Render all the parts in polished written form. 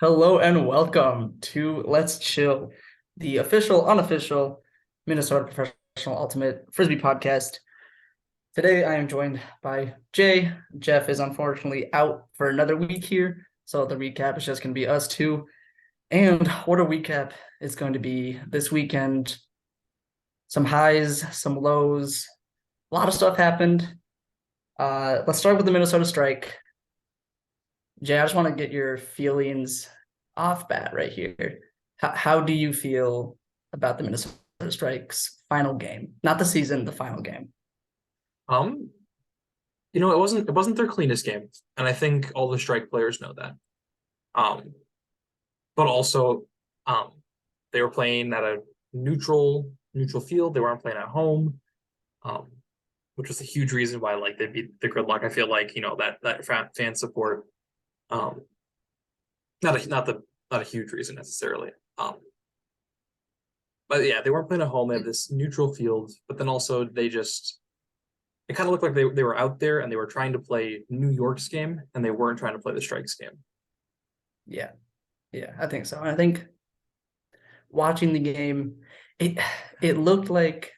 Hello and welcome to Let's Chill, the official, unofficial Minnesota Professional Ultimate Frisbee podcast. Today I am joined by Jay. Jeff is unfortunately out for another week here, so the recap is just going to be us two. And what a recap it's going to be this weekend. Some highs, some lows, a lot of stuff happened. Let's start with the Minnesota strike. Jay, I just want to get your feelings off bat right here. How do you feel about the Minnesota Strike's final game? Not the season, the final game. Um, it wasn't their cleanest game, and I think all the strike players know that. Um, but also, um, they were playing at a neutral field. They weren't playing at home, um, which was a huge reason why they beat the Gridlock. I feel like that fan support, um, not a huge reason necessarily. But yeah, they weren't playing at home. They had this neutral field, but then also it kind of looked like they were out there and they were trying to play New York's game and they weren't trying to play the Strikes game. Yeah, yeah, I think so. And I think watching the game, it looked like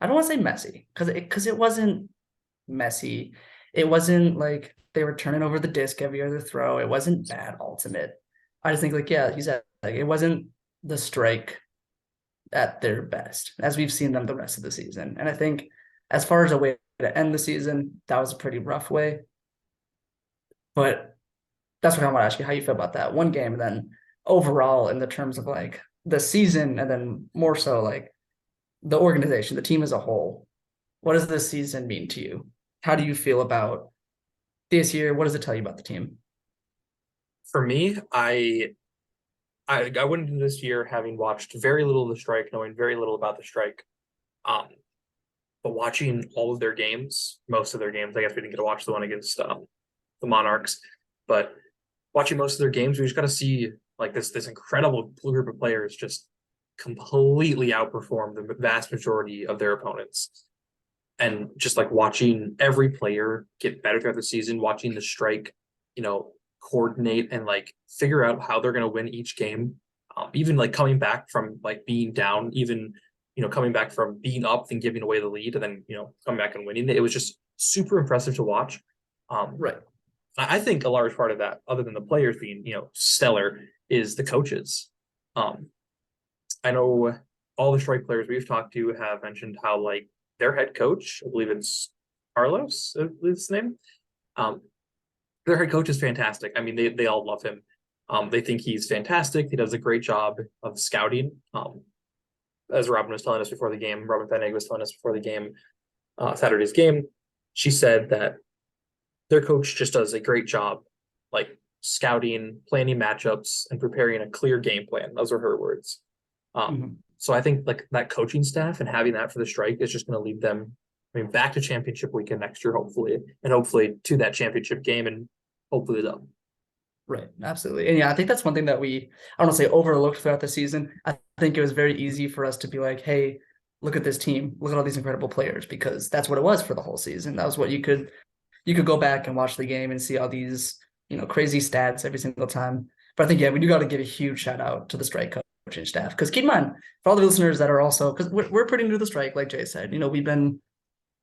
I don't want to say messy because it wasn't messy. It wasn't like they were turning over the disc every other throw. It wasn't bad ultimate. I just think yeah, he said it wasn't the strike at their best as we've seen them the rest of the season. And I think as far as a way to end the season, that was a pretty rough way. But that's what I want to ask you, how you feel about that one game, and then overall in the terms of the season, and then more so the organization, the team as a whole. What does this season mean to you? How do you feel about this year? What does it tell you about the team? For me, I went into this year having watched very little of the strike, knowing very little about the strike. Um, but watching all of their games, most of their games, I guess we didn't get to watch the one against the Monarchs, but watching most of their games, we just got to see this incredible group of players just completely outperform the vast majority of their opponents. And just watching every player get better throughout the season, watching the strike, coordinate and figure out how they're going to win each game. Even coming back from being down, even coming back from being up and giving away the lead, and then coming back and winning it. It was just super impressive to watch. Right. I think a large part of that, other than the players being stellar, is the coaches. Um, I know all the strike players we've talked to have mentioned how their head coach, I believe it's Carlos, I believe his name. Um, their head coach is fantastic. I mean, they all love him. They think he's fantastic. He does a great job of scouting. As Robin was telling us before the game, Robin Fennig was telling us before the game, Saturday's game, she said that their coach just does a great job, scouting, planning matchups, and preparing a clear game plan. Those are her words. Mm-hmm. So I think that coaching staff and having that for the strike is just going to lead them, I mean, back to championship weekend next year, hopefully, and hopefully to that championship game and hopefully them. Right. Absolutely. And yeah, I think that's one thing that I don't want to say overlooked throughout the season. I think it was very easy for us to be like, hey, look at this team, look at all these incredible players, because that's what it was for the whole season. That was what you could go back and watch the game and see all these, crazy stats every single time. But I think, yeah, we do got to give a huge shout out to the strike coaching staff. Because keep in mind, for all the listeners that are also, because we're pretty new to the strike, like Jay said, we've been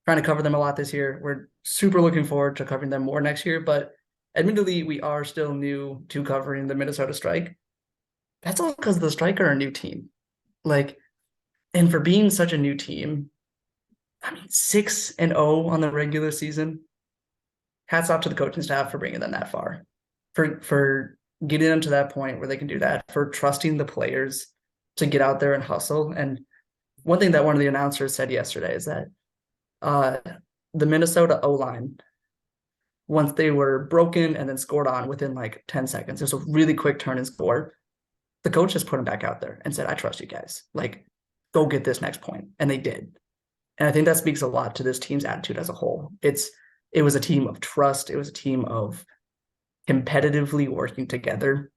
trying to cover them a lot this year. We're super looking forward to covering them more next year. But admittedly, we are still new to covering the Minnesota strike. That's all because the strike are a new team. Like, and for being such a new team, I mean, 6-0 on the regular season, hats off to the coaching staff for bringing them that far, for getting them to that point where they can do that, for trusting the players to get out there and hustle. And one thing that one of the announcers said yesterday is that uh, the Minnesota O-line, once they were broken and then scored on within 10 seconds, there's a really quick turn and score. The coach just put them back out there and said, I trust you guys. Go get this next point. And they did. And I think that speaks a lot to this team's attitude as a whole. It was a team of trust. It was a team of competitively working together.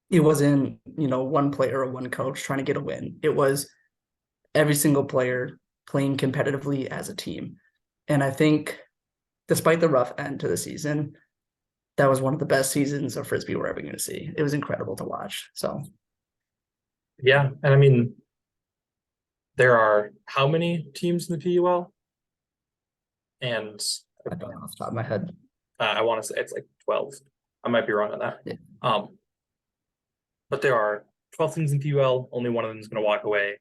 It wasn't, one player or one coach trying to get a win. It was every single player playing competitively as a team. And I think despite the rough end to the season, that was one of the best seasons of Frisbee we're ever going to see. It was incredible to watch. So Yeah, and I mean, there are how many teams in the PUL? And I don't know off the top of my head. I want to say it's like 12. I might be wrong on that. Yeah. But there are 12 teams in PUL. Only one of them is going to walk away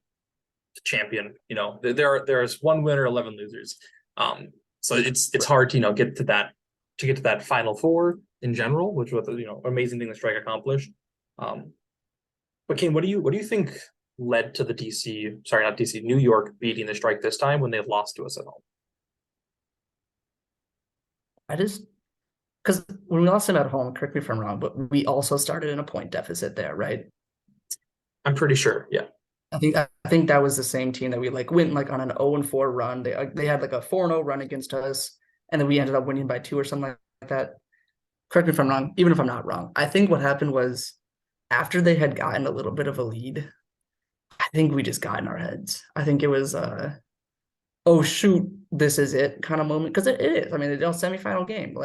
to champion. You know, there's one winner, 11 losers. So it's hard to get to that final four in general, which was amazing thing the strike accomplished. But Caine, what do you think led to the New York beating the strike this time when they lost to us at home? I just because when we lost them at home, correct me if I'm wrong, but we also started in a point deficit there, right? I'm pretty sure, yeah. I think that was the same team that we went on an 0-4 run. They had a 4-0 run against us, and then we ended up winning by 2 or something like that. Correct me if I'm wrong, even if I'm not wrong. I think what happened was after they had gotten a little bit of a lead, I think we just got in our heads. I think it was oh shoot, this is it kind of moment, because it is. I mean, it's a semifinal game.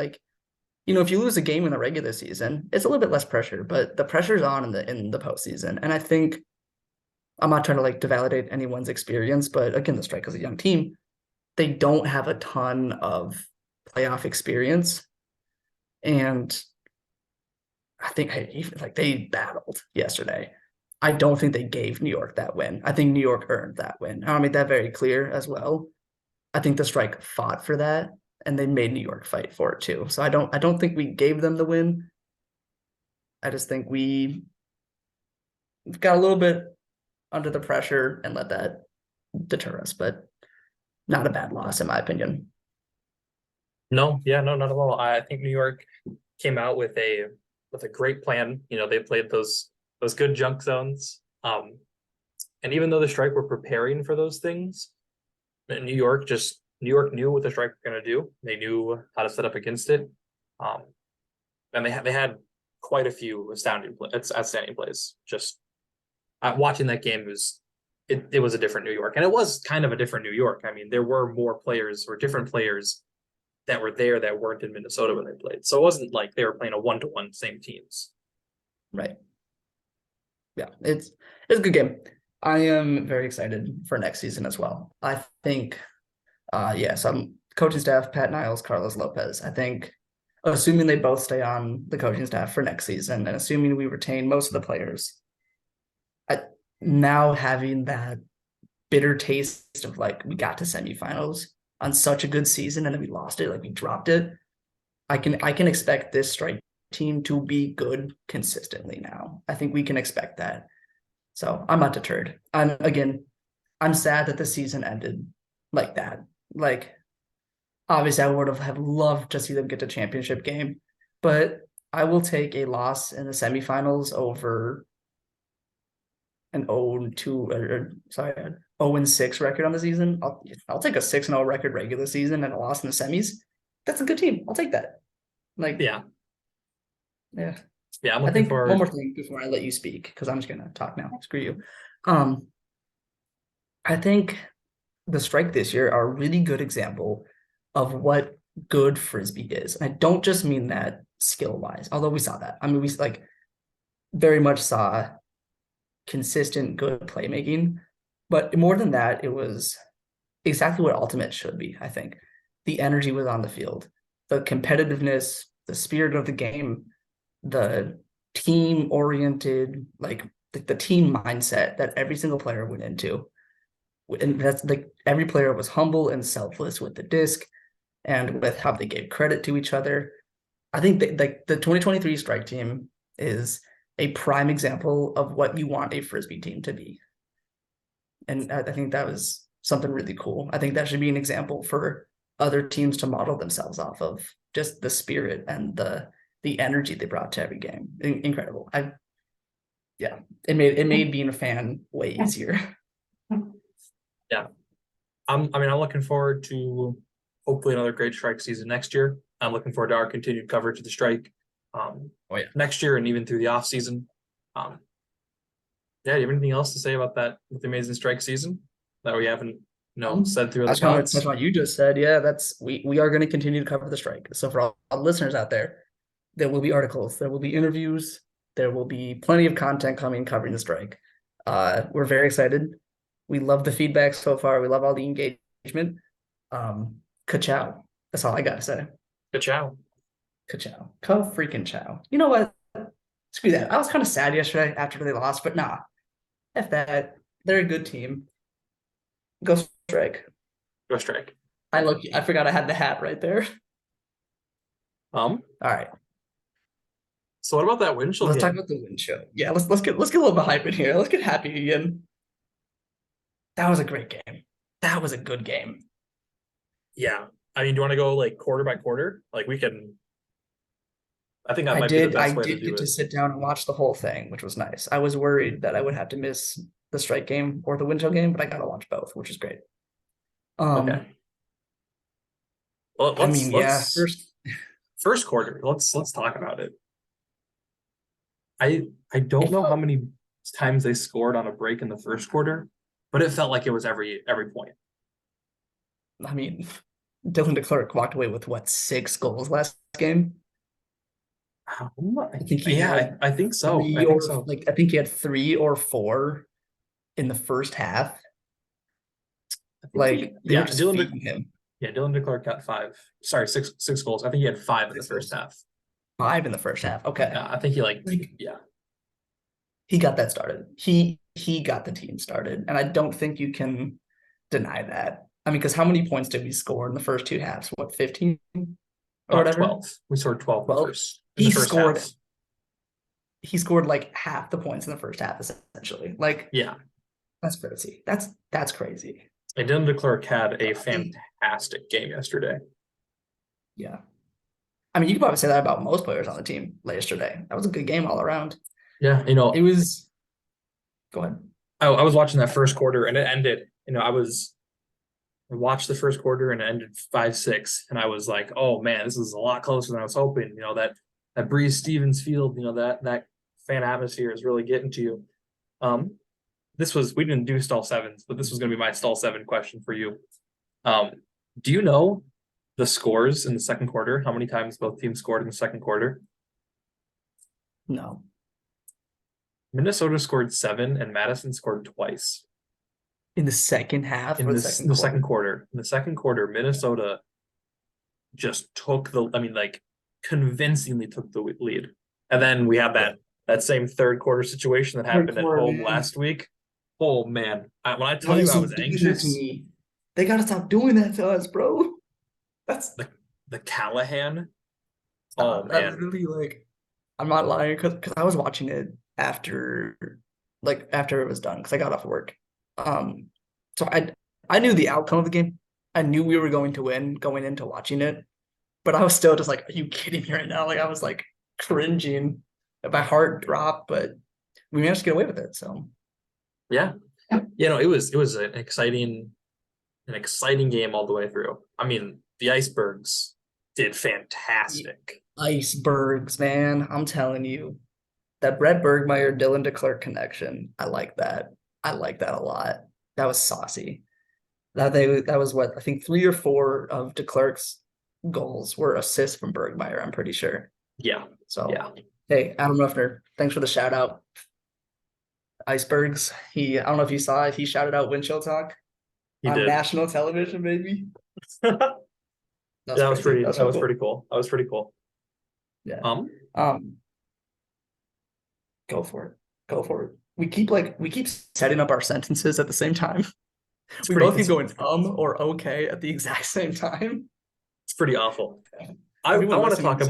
If you lose a game in the regular season, it's a little bit less pressure, but the pressure's on in the postseason. And I think I'm not trying to validate anyone's experience, but again, the Strike is a young team. They don't have a ton of playoff experience. And I think they battled yesterday. I don't think they gave New York that win. I think New York earned that win. I'll make that very clear as well. I think the Strike fought for that, and they made New York fight for it too. So I don't think we gave them the win. I just think we got a little bit under the pressure and let that deter us, but not a bad loss in my opinion. No, yeah, no, not at all. I think New York came out with a great plan. They played those good junk zones. And even though the Strike were preparing for those things, New York knew what the Strike were going to do. They knew how to set up against it. And they had quite a few outstanding plays. Just watching that game it was a different New York, and it was kind of a different New York. I mean, there were more players or different players that were there that weren't in Minnesota when they played. So it wasn't like they were playing a 1-to-1 same teams. Right. Yeah, it's a good game. I am very excited for next season as well. I think, some coaching staff, Pat Niles, Carlos Lopez. I think, assuming they both stay on the coaching staff for next season, and assuming we retain most of the players, now having that bitter taste of we got to semifinals on such a good season and then we lost it, we dropped it. I can expect this Strike team to be good consistently now. I think we can expect that. So I'm not deterred. I'm sad that the season ended like that. Obviously I would have loved to see them get to championship game, but I will take a loss in the semifinals over an 0-6 record on the season. I'll take a 6-0 record regular season and a loss in the semis. That's a good team. I'll take that. Yeah. I'm I think forward. one more thing before I let you speak, because I'm just gonna talk now. Screw you. I think the Strike this year are a really good example of what good Frisbee is. And I don't just mean that skill-wise, although we saw that. I mean, we very much saw consistent good playmaking, but more than that, it was exactly what ultimate should be. I think the energy was on the field, the competitiveness, the spirit of the game, the team oriented, the team mindset that every single player went into. And that's every player was humble and selfless with the disc and with how they gave credit to each other. I think the 2023 Strike team is a prime example of what you want a Frisbee team to be. And I think that was something really cool. I think that should be an example for other teams to model themselves off of, just the spirit and the energy they brought to every game. Incredible. It made being a fan way easier. Yeah. I'm looking forward to hopefully another great Strike season next year. I'm looking forward to our continued coverage of the Strike next year and even through the off season. Do you have anything else to say about that with the amazing Strike season that we haven't said through other pods? That's what you just said. Yeah, we are going to continue to cover the Strike. So for all listeners out there, There will be articles, there will be interviews, there will be plenty of content coming covering the strike. We're very excited. We love the feedback so far. We love all the engagement. Ka-chow. That's all I gotta say. Good chow. Ka-chow. Freaking chow. You know what? Screw that. I was kind of sad yesterday after they lost, but nah. F that. They're a good team. Go strike. Go strike. I forgot I had the hat right there. All right. So what about that wind chill Let's game? talk about the wind chill. Yeah, let's get a little bit hype in here. Let's get happy again. That was a great game. That was a good game. Yeah. I mean, do you want to go like quarter by quarter? Like we can. I think that I might be the did best I way to did do get to it. sit down and watch the whole thing, which was nice. I was worried that I would have to miss the strike game or the wind chill game, but I got to watch both, which is great. Okay. Well, I mean, yeah, first quarter. Let's talk about it. I don't know how many times they scored on a break in the first quarter, but it felt like it was every point. I mean, Dylan DeClerc walked away with what, 6 goals last game? I think I think so. I think he had 3 or 4 in the first half. Like they were just feeding him. Yeah, Dylan DeClerc got 5. Sorry, six goals. I think he had 5 in the first half. 5 in the first half. Okay. Yeah, I think he got that started. He got the team started, and I don't think you can deny that. I mean, because how many points did we score in the first 2 halves? What, 15 or whatever? 12. We scored 12 in the first. Half. He scored like half the points in the first half, essentially. Like, yeah, that's crazy. That's crazy. And Dylan DeClerc had a fantastic game yesterday. Yeah. I mean, you could probably say that about most players on the team yesterday. That was a good game all around. Yeah, it was. Go ahead. I was watching that first quarter and it ended. I watched the first quarter and it ended 5-6, and I was like, "Oh man, this is a lot closer than I was hoping." That Breeze Stevens Field, that fan atmosphere is really getting to you. We didn't do stall sevens, but this was going to be my stall 7 question for you. Do you know the scores in the second quarter? How many times both teams scored in the second quarter? No. Minnesota scored 7 and Madison scored twice. In the second half? In the second quarter. In the second quarter, Minnesota just convincingly took the lead. And then we had that same third quarter situation that happened at home last week. Oh man. When I tell you I was anxious. They gotta stop doing that to us, bro. That's the Callahan. Oh man. Really, I'm not lying, because I was watching it after it was done, because I got off work. So I knew the outcome of the game. I knew we were going to win going into watching it, but I was still just like, "Are you kidding me right now?" Like I was like cringing. My heart dropped, but we managed to get away with it. So yeah, it was an exciting game all the way through. I mean, the Icebergs did fantastic. Icebergs, man, I'm telling you, that Brett Bergmeyer, Dylan DeClerc connection, I like that. I like that a lot. That was saucy. That was what, I think 3 or 4 of DeClerc's goals were assists from Bergmeyer, I'm pretty sure. Yeah. So yeah. Hey, Adam Ruffner, thanks for the shout out. Icebergs. I don't know if you saw it. He shouted out Windshield Talk on national television, baby. That was pretty cool. That was pretty cool. Yeah. Go for it. Go for it. We keep setting up our sentences at the same time. We both keep going or okay at the exact same time. It's pretty awful. I want to talk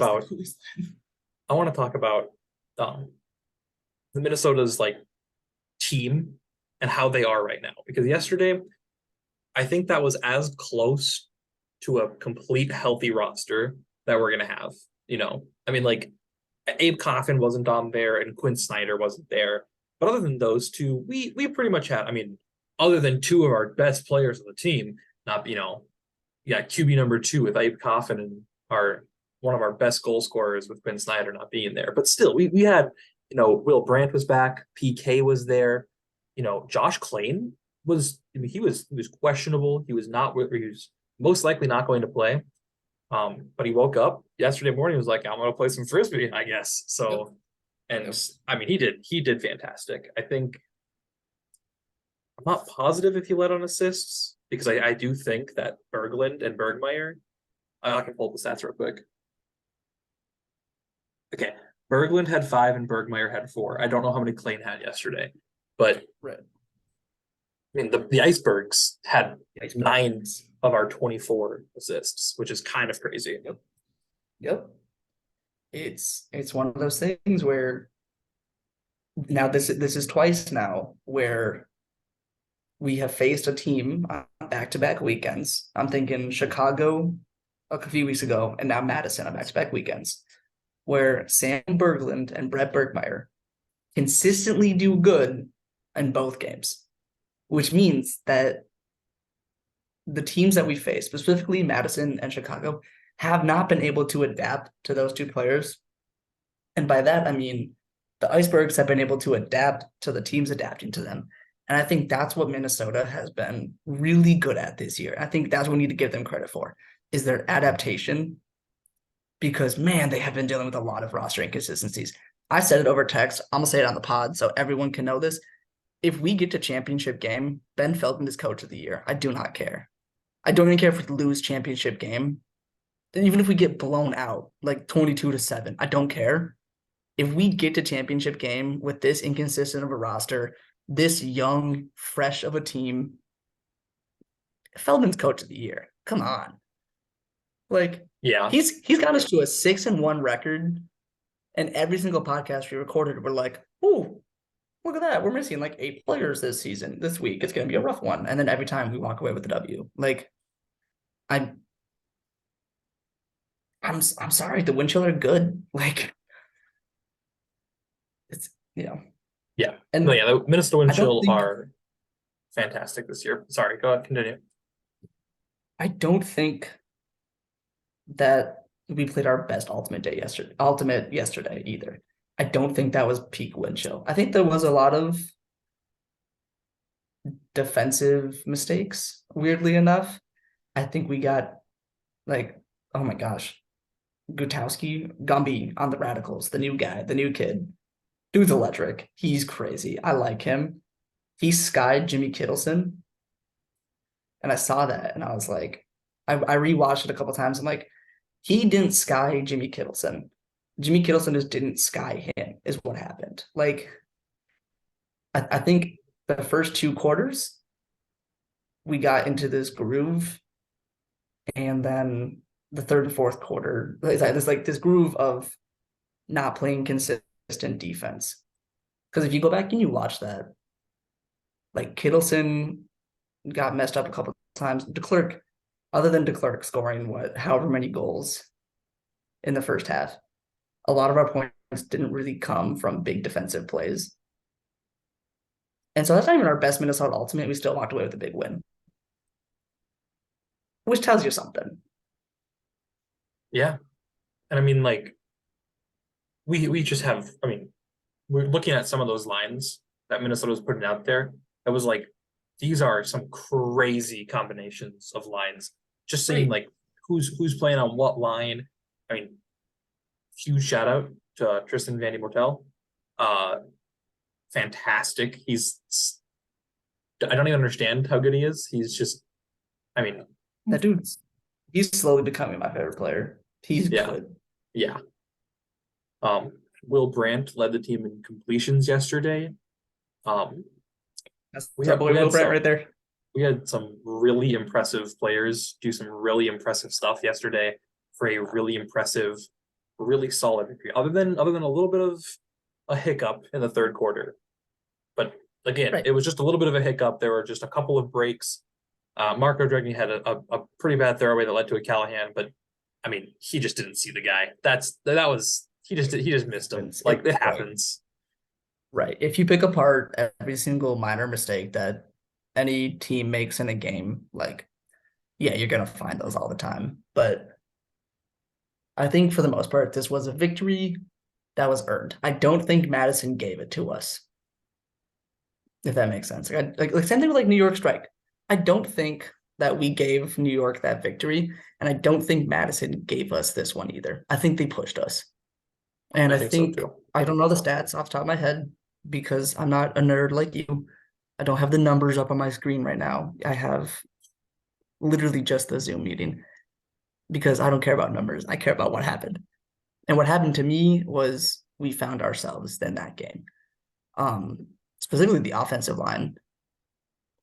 about the Minnesota's team and how they are right now, because yesterday I think that was as close to a complete healthy roster that we're gonna have. I mean, Abe Coffin wasn't on there and Quinn Snyder wasn't there, but other than those two, we pretty much had. I mean, other than 2 of our best players on the team, not QB number 2 with Abe Coffin and one of our best goal scorers with Quinn Snyder not being there, but still we had. Will Brandt was back, PK was there, Josh Caine he was questionable. He was most likely not going to play. But he woke up yesterday morning, was like, I'm gonna play some frisbee, I guess. So, and Yep. I mean, he did fantastic. I think I'm not positive if he led on assists because I do think that Berglund and Bergmeyer. I can pull the stats real quick. Okay, Berglund had 5 and Bergmeyer had 4. I don't know how many Caine had yesterday, but Right. I mean the icebergs had Yikes. 9 of our 24 assists, which is kind of crazy. Yep. It's one of those things where now this is twice now where we have faced a team on back-to-back weekends. I'm thinking Chicago a few weeks ago, and now Madison on back-to-back weekends, where Sam Berglund and Brett Bergmeyer consistently do good in both games, which means that the teams that we face, specifically Madison and Chicago, have not been able to adapt to those two players. And by that, I mean the icebergs have been able to adapt to the teams adapting to them. And I think that's what Minnesota has been really good at this year. I think that's what we need to give them credit for, is their adaptation. Because man, they have been dealing with a lot of roster inconsistencies. I said it over text. I'm gonna say it on the pod so everyone can know this. If we get to championship game, Ben Feldman is coach of the year. I do not care. I don't even care if we lose championship game. Even if we get blown out like 22-7, I don't care. If we get to championship game with this inconsistent of a roster, this young, fresh of a team, Feldman's coach of the year. Come on. Like, Yeah, he's got us to a 6-1 record, and every single podcast we recorded, we're like, "Ooh, look at that! We're missing like 8 players this season. This week, it's gonna be a rough one." And then every time we walk away with the W. Like, I'm I'm sorry, the wind chill are good. Like, it's yeah, no, and yeah. The Minnesota Wind I don't Chill think are fantastic this year. Sorry, go ahead, continue. I don't think that we played our best ultimate yesterday either. I don't think that was peak wind chill. I think there was a lot of defensive mistakes, weirdly enough. I think we got like, oh my gosh, Gumby on the Radicals, the new guy, the new kid. Dude's electric. He's crazy. I like him. He skied Jimmy Kittleson, and I saw that, and I was like, I rewatched it a couple times. I'm like, he didn't sky Jimmy Kittleson. Jimmy Kittleson just didn't sky him, is what happened. Like, I think the first 2 quarters, we got into this groove, and then the third and fourth quarter, there's like this groove of not playing consistent defense. Because if you go back and you watch that, like Kittleson got messed up a couple of times. DeClerc, other than DeClerc scoring however many goals in the first half, a lot of our points didn't really come from big defensive plays. And so that's not even our best Minnesota ultimate. We still walked away with a big win, which tells you something. Yeah, and I mean, like, we just have. I mean, we're looking at some of those lines that Minnesota was putting out there. It was like these are some crazy combinations of lines. Just seeing Right. like who's playing on what line. I mean, huge shout out to Tristan Van Mortel. Fantastic. I don't even understand how good he is. He's just, I mean, That he's slowly becoming my favorite player. He's yeah, good. yeah. Will Brandt led the team in completions yesterday. That's We our had boy we had Will Brandt some right there. we had some really impressive players do some really impressive stuff yesterday for a really impressive, really solid victory. Other than a little bit of a hiccup in the third quarter, but again, Right. it was just a little bit of a hiccup. There were just a couple of breaks. Marco Dregny had a pretty bad throwaway that led to a Callahan, but I mean, he just didn't see the guy. That was he just missed him. Like it happens. Right. If you pick apart every single minor mistake that any team makes in a game, like, yeah, you're gonna find those all the time. But I think for the most part, this was a victory that was earned. I don't think Madison gave it to us, if that makes sense. Like same thing with like New York Strike. I don't think that we gave New York that victory. And I don't think Madison gave us this one either. I think they pushed us. And I I think so think, too. I don't know the stats off the top of my head because I'm not a nerd like you. I don't have the numbers up on my screen right now. I have literally just the Zoom meeting because I don't care about numbers. I care about what happened. And what happened to me was we found ourselves in that game. Specifically the offensive line.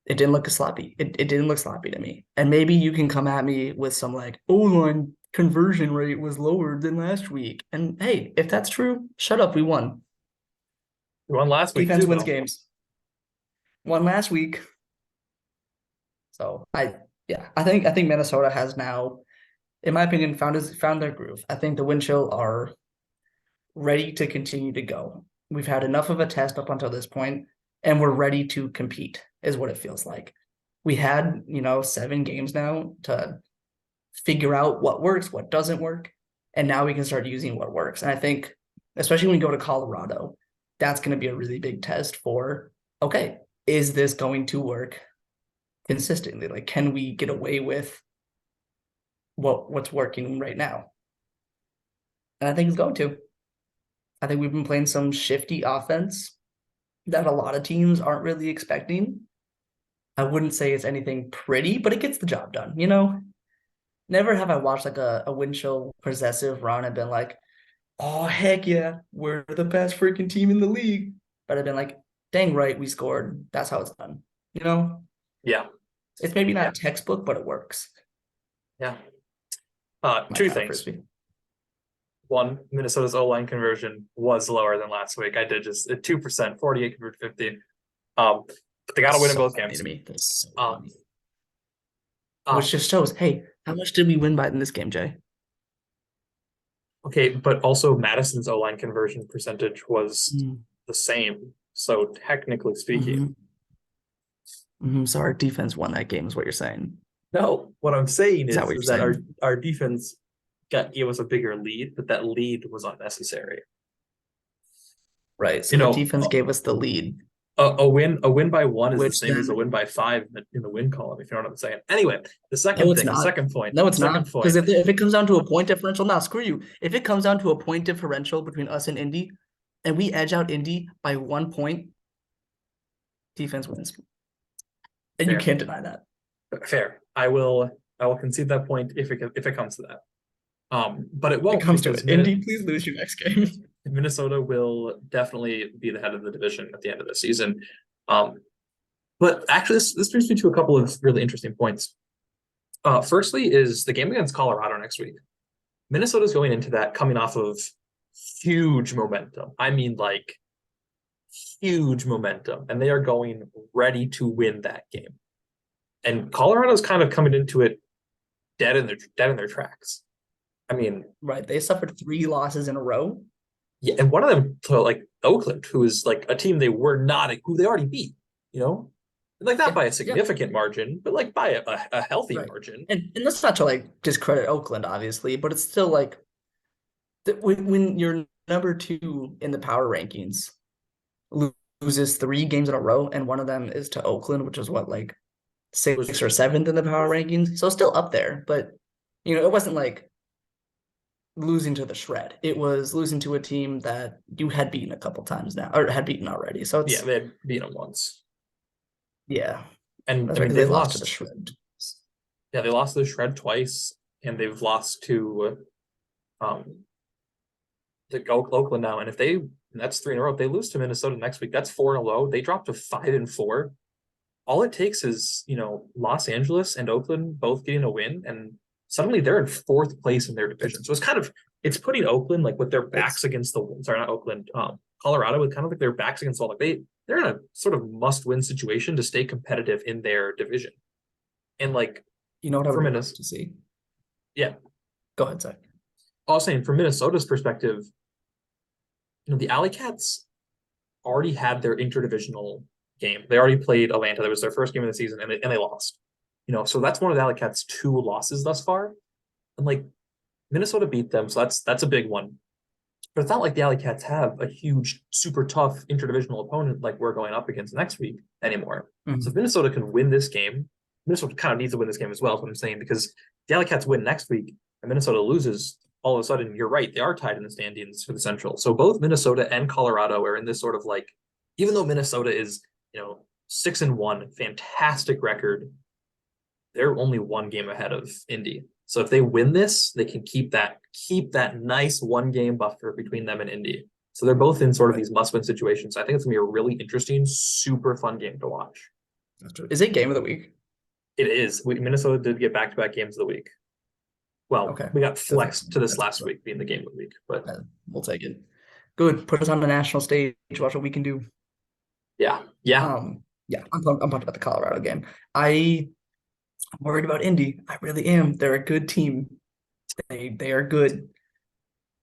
It didn't look sloppy. It didn't look sloppy to me. And maybe you can come at me with some like O-line conversion rate was lower than last week. And hey, if that's true, shut up. We won. We won last week Defense too, wins though. games. Won last week. So I think Minnesota has now, in my opinion, found their groove. I think the wind chill are ready to continue to go. We've had enough of a test up until this point, and we're ready to compete, is what it feels like. We had, 7 games now to figure out what works, what doesn't work, and now we can start using what works. And I think, especially when we go to Colorado, that's going to be a really big test for, okay, is this going to work consistently? Like, can we get away with what's working right now? And I think it's going to. I think we've been playing some shifty offense that a lot of teams aren't really expecting. I wouldn't say it's anything pretty, but it gets the job done. Never have I watched like a wind chill possessive run and been like, oh, heck yeah, we're the best freaking team in the league. But I've been like, dang right, we scored. That's how it's done. Yeah. It's maybe not textbook, but it works. Yeah. My Two kind of things. frisbee. One, Minnesota's O-line conversion was lower than last week. I did just 2%, 48 compared to 50. But they got to win in both games. To me. That's so Um, Which just shows, hey, how much did we win by in this game, Jay? Okay, but also Madison's O-line conversion percentage was the same. So technically speaking, So our defense won that game, is what you're saying. no. What I'm saying Is that what is you're that saying? our defense gave us a bigger lead, but that lead was unnecessary. Right. So the defense A, gave us the lead. a win by 1 is the Which same as a then win by 5 in the win column, if you know what I'm saying. Anyway, the second no, it's thing, the not. second point, No, it's second not. point. Because if it comes down to a point differential, now screw you. If it comes down to a point differential between us and Indy, and we edge out Indy by 1 point, defense wins. And you Fair. can't deny that. Fair. I will concede that point if it comes to that. But it won't. It comes to because it. Indy, please lose your next game. Minnesota will definitely be the head of the division at the end of the season. But actually, this brings me to a couple of really interesting points. Firstly is the game against Colorado next week. Minnesota's going into that coming off of huge momentum. I mean, like, huge momentum. And they are going ready to win that game. And Colorado's kind of coming into it dead in their tracks. I mean, right. They suffered 3 losses in a row. Yeah, and one of them to like Oakland, who is like a team who they already beat, like not by a significant margin, but like by a healthy margin. And that's not to like discredit Oakland, obviously, but it's still like when you're number 2 in the power rankings, loses 3 games in a row, and one of them is to Oakland, which is what, like 6th or 7th in the power rankings. So still up there, but it wasn't like losing to the shred. It was losing to a team that you had beaten a couple times now, or had beaten already. So it's they had beaten them once. Yeah, and that's I mean right, they lost to the shred. Yeah, they lost to the shred twice, and they've lost to Oakland now. And that's 3 in a row. If they lose to Minnesota next week, that's 4 in a row. They drop to 5-4. All it takes is Los Angeles and Oakland both getting a win, and suddenly they're in 4th place in their division. So it's putting Oakland like with their backs against the wall. Sorry, not Oakland. Colorado with kind of like their backs against the wall. Like they're in a sort of must-win situation to stay competitive in their division. And like what I would love to see. Yeah. Go ahead, Zach. I was saying from Minnesota's perspective, the Alley Cats already had their interdivisional game. They already played Atlanta. That was their first game of the season, and they lost. So that's one of the Alley Cats' 2 losses thus far. And like Minnesota beat them, so that's a big one. But it's not like the Alley Cats have a huge, super tough interdivisional opponent like we're going up against next week anymore. So if Minnesota can win this game, Minnesota kind of needs to win this game as well, is what I'm saying, because the Alley Cats win next week and Minnesota loses, all of a sudden, you're right, they are tied in the standings for the Central. So both Minnesota and Colorado are in this sort of like, even though Minnesota is, 6-1, fantastic record, they're only one game ahead of Indy. So if they win this, they can keep that nice 1 game buffer between them and Indy. So they're both in sort of these must-win situations. I think it's gonna be a really interesting, super fun game to watch. That's true. Is it game of the week? It is. Minnesota did get back-to-back games of the week. Well, Okay. we got flexed to this That's last good. week being the game of the week, but We'll take it. Good. Put us on the national stage. Watch what we can do. yeah. Yeah, I'm pumped about the Colorado game. I'm worried about Indy. I really am. They're a good team. They are good.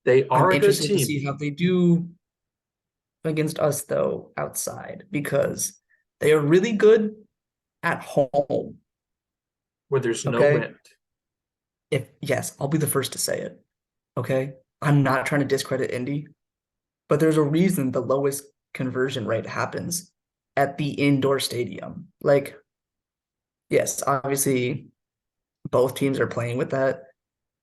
They are I'm a good interested to team. see how they do against us though outside, because they are really good at home. Where there's no Okay. wind. Yes, I'll be the first to say it. Okay. I'm not trying to discredit Indy, but there's a reason the lowest conversion rate happens at the indoor stadium. Like, yes, obviously both teams are playing with that,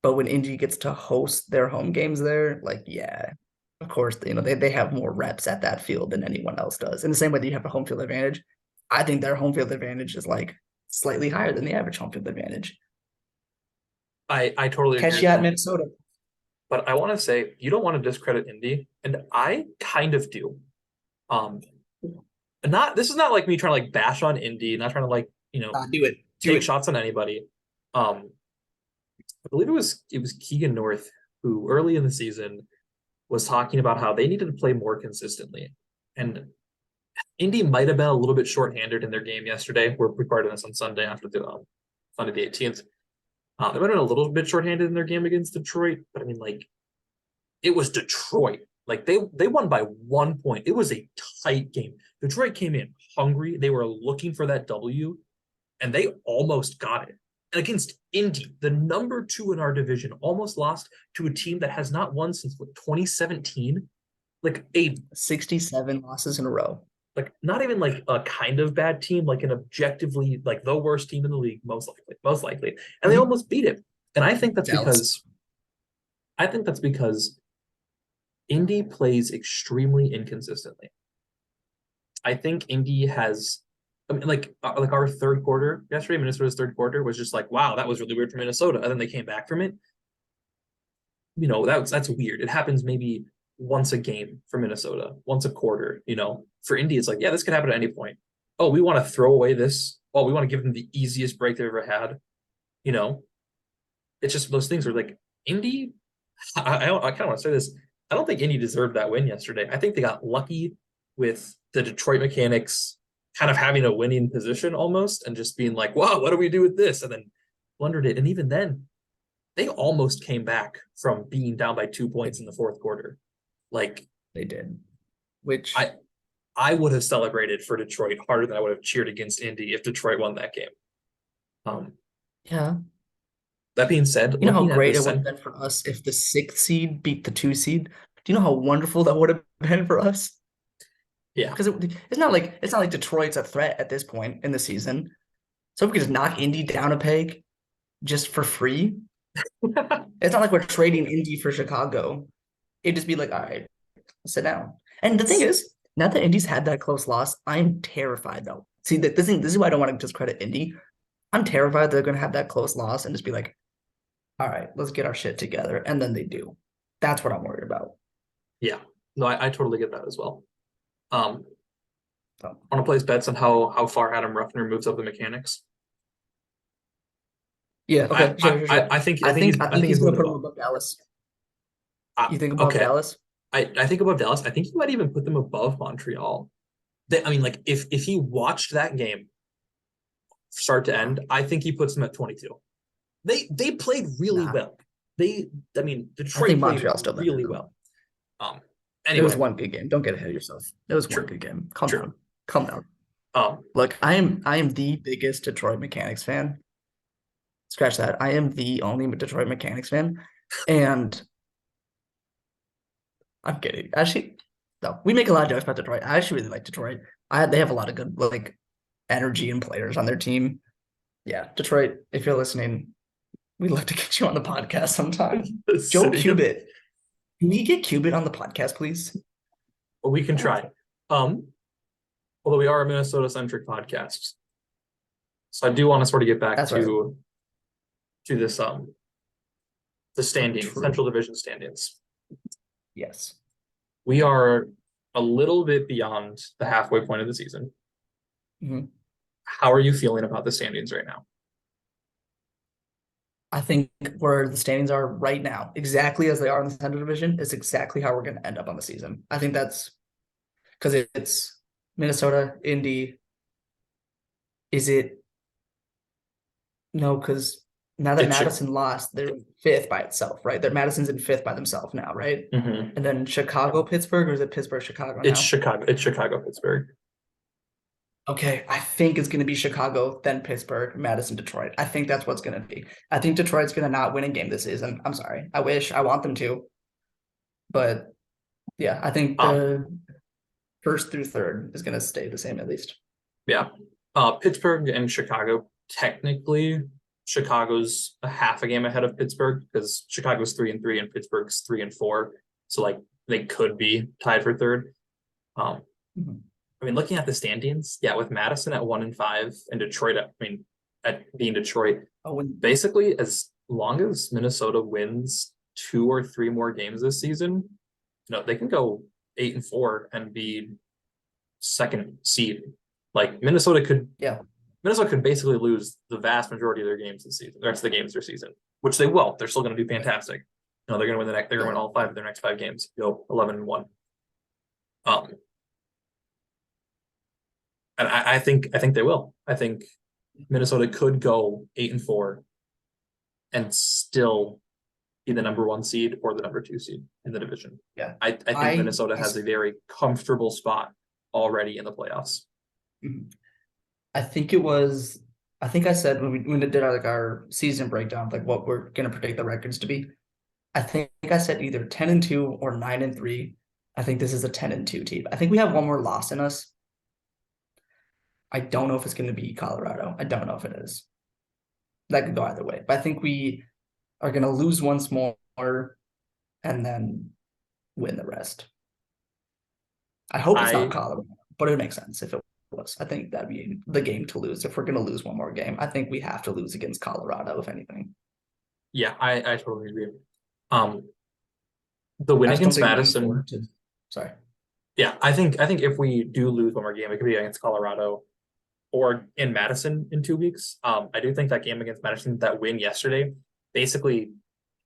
but when Indy gets to host their home games there, like, yeah, of course, they have more reps at that field than anyone else does. In the same way that you have a home field advantage, I think their home field advantage is like slightly higher than the average home field advantage. I totally agree Catch with you at that. Minnesota. But I want to say you don't want to discredit Indy, and I kind of do. Um, this is not like me trying to like bash on Indy, not trying to like, Do it. Do take it. shots on anybody. I believe it was Keegan North who early in the season was talking about how they needed to play more consistently. And Indy might have been a little bit shorthanded in their game yesterday. We're recording this on Sunday after Sunday the 18th. They might have been a little bit shorthanded in their game against Detroit, but I mean, like, it was Detroit. Like they won by 1 point. It was a tight game. Detroit came in hungry. They were looking for that W, and they almost got it. And against Indy, the number 2 in our division, almost lost to a team that has not won since 2017. Like 67 losses in a row. like not even like a kind of bad team, like an objectively like the worst team in the league, most likely. And they almost beat it. And Dallas. I think that's because Indy plays extremely inconsistently. I think Indy has, I mean, like our third quarter yesterday, Minnesota's third quarter was just like, wow, that was really weird for Minnesota. And then they came back from it. That's weird. It happens maybe once a game for Minnesota, once a quarter. For Indy, it's like, yeah, this could happen at any point. Oh, we want to throw away this. Oh, we want to give them the easiest break they've ever had. It's just those things are like Indy. I kind of want to say this. I don't think Indy deserved that win yesterday. I think they got lucky with the Detroit Mechanics kind of having a winning position almost and just being like, wow, what do we do with this? And then blundered it. And even then, they almost came back from being down by 2 points in the fourth quarter. Like They did. Which I would have celebrated for Detroit harder than I would have cheered against Indy if Detroit won that game. Yeah. That being said, You know how looking at great the it would have been for us if the 6th seed beat the 2 seed? Do you know how wonderful that would have been for us? yeah, Because it's not like Detroit's a threat at this point in the season. So if we could just knock Indy down a peg just for free, it's not like we're trading Indy for Chicago. It'd just be like, all right, sit down. And the thing is, now that Indy's had that close loss, I'm terrified though. See, this is why I don't want to discredit Indy. I'm terrified they're going to have that close loss and just be like, all right, let's get our shit together. And then they do. That's what I'm worried about. yeah. No, I totally get that as well. Want So, to place bets on how far Adam Ruffner moves up the mechanics? yeah, okay, sure. I think I think he's he's going to moving put him above. above Dallas. You think above Okay, Dallas? I think above Dallas. I think he might even put them above Montreal. I mean, like if he watched that game start to end, I think he puts them at 22. They played really well. I mean, I Detroit think played Montreal's still better really than them. well. It was Anyway, one good game. Don't get ahead of yourself. It was true, one good game. Calm true. down. Calm down. Um, Look, I am the biggest Detroit Mechanics fan. Scratch that. I am the only Detroit Mechanics fan. And I'm kidding. Actually, no, we make a lot of jokes about Detroit. I actually really like Detroit. They have a lot of good like energy and players on their team. Yeah, Detroit, if you're listening, we'd love to get you on the podcast sometime. The Joe city of, Cubit. Can we get Cubit on the podcast, please? well, we can try. Although we are a Minnesota-centric podcast. So I do want to sort of get back That's right. to this the standings, True. Central Division standings. Yes. We are a little bit beyond the halfway point of the season. Mhm. How are you feeling about the standings right now? I think where the standings are right now, exactly as they are in the Central Division, is exactly how we're going to end up on the season. I think that's because it's Minnesota, Indy. Is it? No, because now that It should. Madison lost, they're fifth by itself, right? That Madison's in fifth by themselves now, right? Mhm. And then Chicago, Pittsburgh, or is it Pittsburgh, Chicago It's now? Chicago. It's Chicago, Pittsburgh. Okay, I think it's going to be Chicago, then Pittsburgh, Madison, Detroit. I think that's what's going to be. I think Detroit's going to not win a game this season. I'm sorry. I want them to, but yeah, I think Um, the first through third is going to stay the same at least. yeah. Pittsburgh and Chicago. Technically, Chicago's a half a game ahead of Pittsburgh because Chicago's 3-3 and Pittsburgh's 3-4. So like they could be tied for third. Um, Mhm. I mean, looking at the standings, yeah, with Madison at 1-5 and Detroit, at being Detroit, Oh, when, basically as long as Minnesota wins 2 or 3 more games this season, they can go 8-4 and be second seed. Like yeah, Minnesota could basically lose the vast majority of their games this season, the rest of the games this season, which they will. They're still going to do fantastic. They're going to win they're going to win all 5 of their next 5 games. Go 11-1. And I think they will. I think Minnesota could go 8-4 and still be the number 1 seed or the number 2 seed in the division. yeah. I think Minnesota has a very comfortable spot already in the playoffs. I think it was. I think I said when we did our season breakdown, like what we're going to predict the records to be. I think I said either 10-2 or 9-3. I think this is a 10-2 team. I think we have one more loss in us. I don't know if it's going to be Colorado. I don't know if it is. That could go either way. But I think we are going to lose once more and then win the rest. I hope it's not Colorado, but it makes sense if it was. I think that'd be the game to lose. If we're going to lose one more game, I think we have to lose against Colorado, if anything. Yeah, I totally agree. The win That's against something Madison. Sorry. Yeah, I think if we do lose one more game, it could be against Colorado or in Madison in 2 weeks. I do think that game against Madison, that win yesterday, basically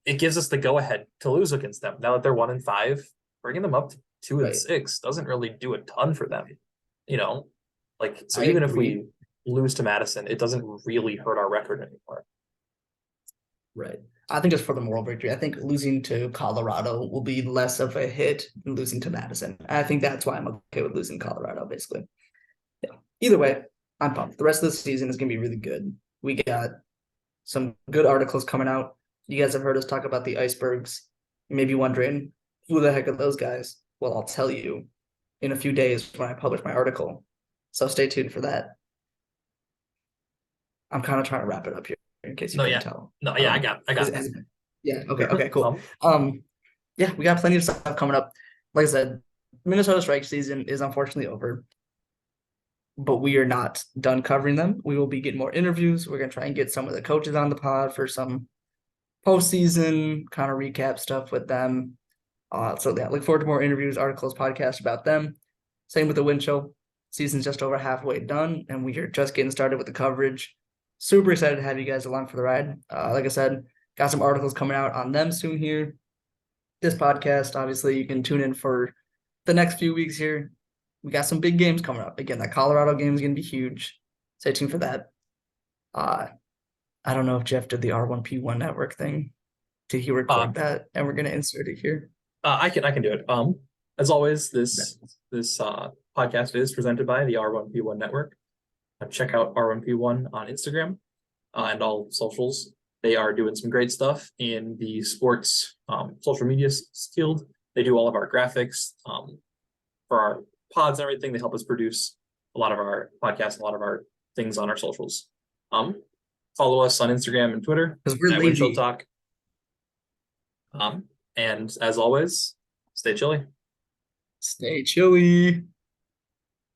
it gives us the go ahead to lose against them. Now that they're 1-5, bringing them up to 2-6 doesn't really do a ton for them. Like so, even if we lose to Madison, it doesn't really hurt our record anymore. Right. I think just for the moral victory, I think losing to Colorado will be less of a hit than losing to Madison. I think that's why I'm okay with losing Colorado, basically. Yeah. Either way, I'm pumped. The rest of the season is going to be really good. We got some good articles coming out. You guys have heard us talk about the icebergs. You may be wondering, who the heck are those guys? Well, I'll tell you in a few days when I publish my article. So stay tuned for that. I'm kind of trying to wrap it up here in case you couldn't tell. No, yeah, I got it. Yeah, okay, cool. Yeah, we got plenty of stuff coming up. Like I said, Minnesota strike season is unfortunately over, but we are not done covering them. We will be getting more interviews. We're gonna try and get some of the coaches on the pod for some postseason kind of recap stuff with them. So yeah, look forward to more interviews, articles, podcasts about them. Same with the Wind Show. Season's just over halfway done, and we are just getting started with the coverage. Super excited to have you guys along for the ride. Like I said, got some articles coming out on them soon here. This podcast, obviously, you can tune in for the next few weeks here. We got some big games coming up. Again, that Colorado game is going to be huge. Stay tuned for that. I don't know if Jeff did the R1P1 network thing. Did he record that? And we're going to insert it here. I can do it. As always, this podcast is presented by the R1P1 network. Check out R1P1 on Instagram and all socials. They are doing some great stuff in the sports social media field. They do all of our graphics for our pods and everything. They help us produce a lot of our podcasts, a lot of our things on our socials. Follow us on Instagram and Twitter because we're at Windshield lazy. Talk. And as always, stay chilly. Stay chilly.